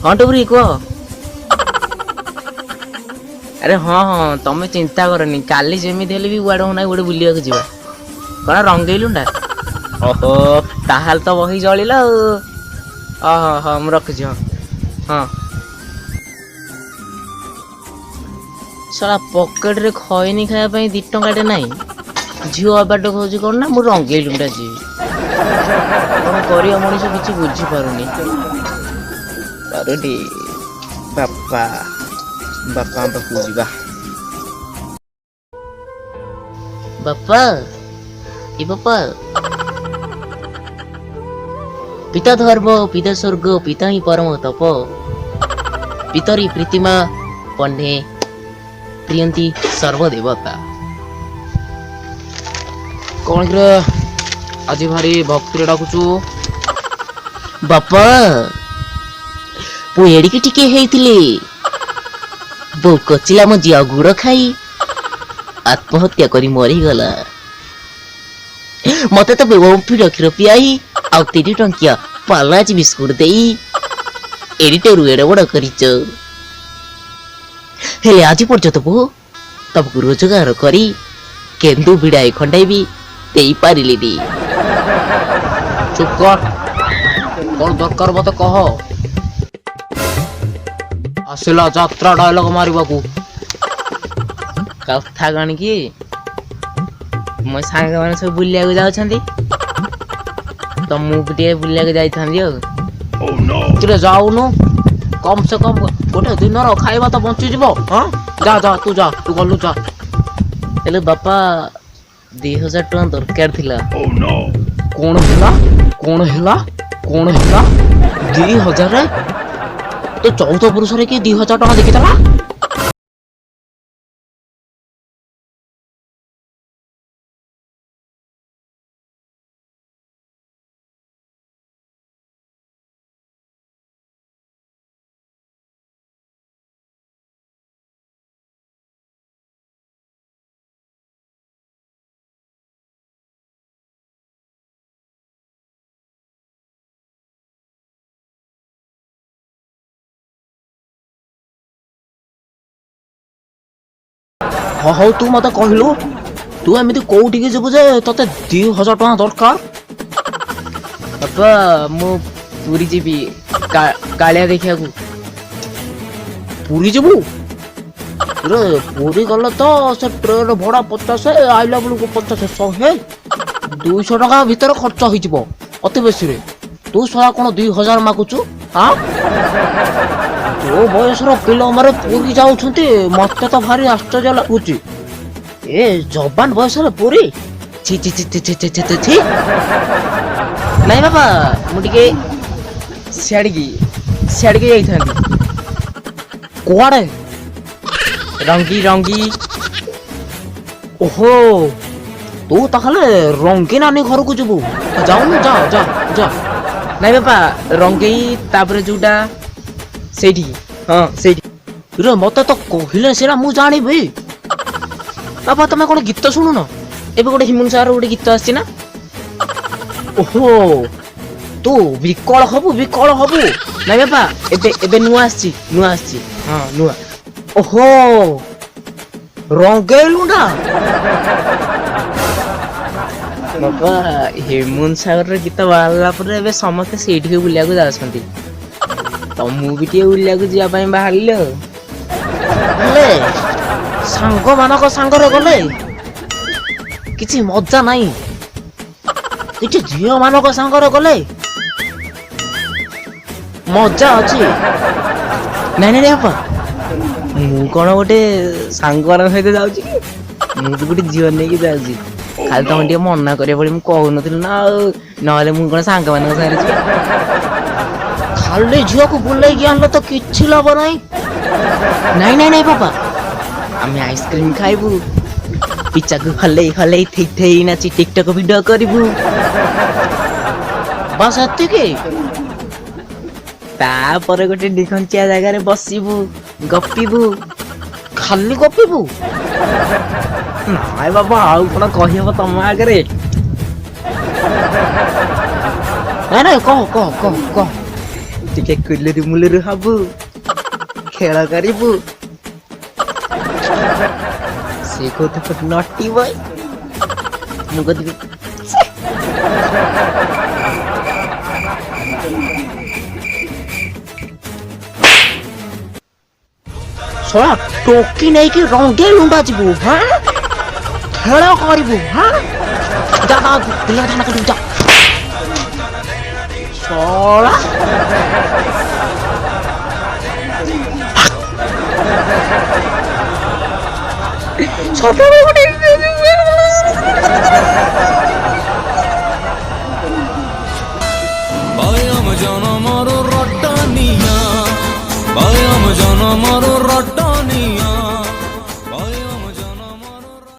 हाँ टुबरी कह अरे हाँ हाँ तमें चिंता करनी काली जमी भी गुआड़े होना गोटे बुलिया जा कौन रंगेलुंडा ओहो ताहाल तो बही जलिला हाँ हाँ मुझे रखुची हाँ हाँ साला पकेट रे खैनी खाया 2 टंकाटे नाई झील आबाट खोज कौन ना मुझे रंगेलुंडा जी कौन कर मनीष किसी बुझीपारूनी पारुटी बापा बापा पाखु जा बापा ए बापा पिता धर्म पिता स्वर्ग पिता ही परम तप पितरी प्रीतिमा पन्ने प्रियंती सर्वदेवता कौन रे आज भारी भक्ति डाकुचु बापा पुएड़ी के टिके हेइथिले बो कचिला म जिया गुड़ खाई आत्महत्या करी मरी गला मते तो बेवफी क्षीर पियाई आउ 3 टंकिया पालाच बिस्कुट देई एडिटर एड़े बड़ करिच हेले आज पर्यंत बो तब रोजगार करी केंदू बिड़ाई खंडाई भी देई पारिली दी चुप कर कौन दरकार मत कह आसला यात्रा डायलॉग मारिबा को कथा गण की मो सांग माने सब बुलिया को जाउछंती तो मुझे बुलिया के जाइथांदी तू जाऊनु कम से कम गोटे दिन खाइबा तो बंची जीवो हां जा जा तू गलु जा हेले बापा 2000 टका दरकार थिला कौन हिला 2000 रे तो 14 पुरुष रे की 2000 टका देखितला हाँ हाँ तू मत कहलु तू एमती कौटी जीवु जे ते 2000 टका दरकार बापा मु पूरी जीवी कालिया देखिया पूरी जीवु रे पूरी गल तो से ट्रेन भड़ा 50 आइला बेलू 50 100 200 टका भीतर खर्च हो अति बेसी रे तू सारा कौन 2000 मागुचु हाँ तो बयसर पिला मारे पूरी जाउछंती मते तो भारी आश्चर्य लागुची ए जवान बयसर पूरी छी छी छी छी छी छी छी नहीं बाबा मुटिके सियाड़ी जाई थांदी कोआड़े रंगी ओहो तू ताहले रंगी नानी घर को जबू जाऊनु जा जा जा नहीं बाबा रंगी तापरे जुडा सेठी हाँ सेठी रे मत तो कहले सेरा मु जानिबी बाबा तमे कोन गीत सुनु न एबे गोटे हिमुन सार गोटे गीत आछि ना ओहो तू विकल हबु नै बाबा एबे नुआ आछि हां नुआ ओहो रंगेलुंडा बाबा हिमुन सागर गीत बाला पर एबे समस्त सेठी के बुलिया को जाछंती तो मु भी टे उलिया को जिया पई बाहरले ले सांग मानक सांगरे गले किछि मजा नाही किछि झियो मानक सांगरे गले मजा अछि नै नै बापा मु कोन गोटे सांगर सहित जाउची मु तो गोटे झियो नै कि जाउची खाली तम टे मना करे पड़ी मु कहू नथिल ना नहले मु कोन सांग मानक सारे खाली झियो को बुलाई गया तो किछि लाभ नहीं पापा आम आइसक्रीम खाइबू पिचा को हल्ले थे नाची टिकटक वीडियो करिबू बस एतिके तापर गोटे दिखंचिया जगह रे बसिबू गपिबू खाली गपिबू नाय बाबा आउ कोन कहिबो तम आगरे नहीं कह ଟିକେ କୁଲୁରୁ ମୁଲୁରୁ ହବୁ, ଖେଳ କରିବୁ। ସେ କହୁଥିବ ନଟି ବୟ, ମୁଁ କହୁଥିବି ଶଳା ଟୋକି ନେଇକି ରଙ୍ଗେଇ ଲୁଣ୍ଡା ଯିବୁ। ହାଁ ଖେଳ କରିବୁ। ହାଁ ଯା ପିଲା ଧାନ କରିବୁ ଯା। ଶଳା বায়াম জনমর রটানিয়া, বায়াম জনমর